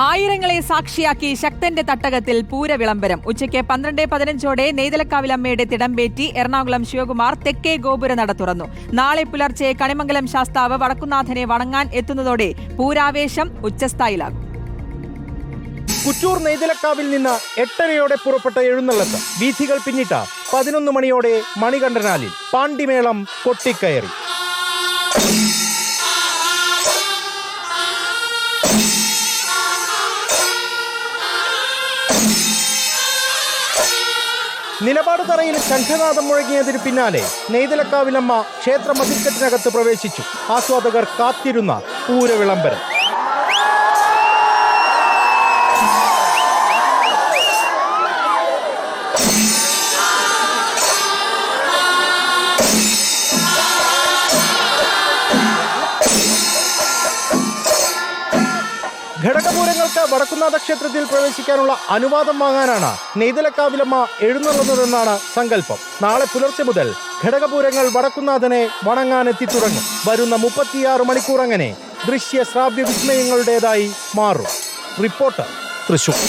ആയിരങ്ങളെ സാക്ഷിയാക്കി ശക്തന്റെ തട്ടകത്തിൽ പൂരവിളംബരം. ഉച്ചയ്ക്ക് 12:15 നെയ്തലക്കാവിലമ്മയുടെ തിടമ്പേറ്റി എറണാകുളം ശിവകുമാർ തെക്കേ ഗോപുര നട തുറന്നു. നാളെ പുലർച്ചെ കണിമംഗലം ശാസ്താവ് വടക്കുന്നാഥനെ വണങ്ങാൻ എത്തുന്നതോടെ പൂരാവേശം ഉച്ചസ്ഥായിലാകും. കുറ്റൂർ നെയ്തലക്കാവിൽ നിന്ന് 8:30 പുറപ്പെട്ട എഴുന്നള്ളത്ത് വീഥികൾ പിന്നിട്ട 11 മണിയോടെ മണികണ്ഠനാലിൽ പാണ്ടിമേളം കൊട്ടിക്കയറി. നിലപാട് തറയിൽ ശംഖനാദം മുഴങ്ങിയതിന് പിന്നാലെ നെയ്തലക്കാവിലമ്മ ക്ഷേത്ര മതിൽക്കെട്ടിനകത്ത് പ്രവേശിച്ചു. ആസ്വാദകർ കാത്തിരുന്ന പൂരവിളംബരം. ഘടകപൂരങ്ങൾക്ക് വടക്കുന്നാഥ ക്ഷേത്രത്തിൽ പ്രവേശിക്കാനുള്ള അനുവാദം വാങ്ങാനാണ് നെയ്തലക്കാവിലമ്മ എഴുന്നള്ളുന്നതെന്നാണ് സങ്കല്പം. നാളെ പുലർച്ചെ മുതൽ ഘടകപൂരങ്ങൾ വടക്കുന്നാഥനെ വണങ്ങാൻ എത്തിത്തുടങ്ങും. വരുന്ന 36 മണിക്കൂർ അങ്ങനെ ദൃശ്യ ശ്രാവ്യ വിസ്മയങ്ങളുടേതായി മാറും. റിപ്പോർട്ടർ, തൃശൂർ.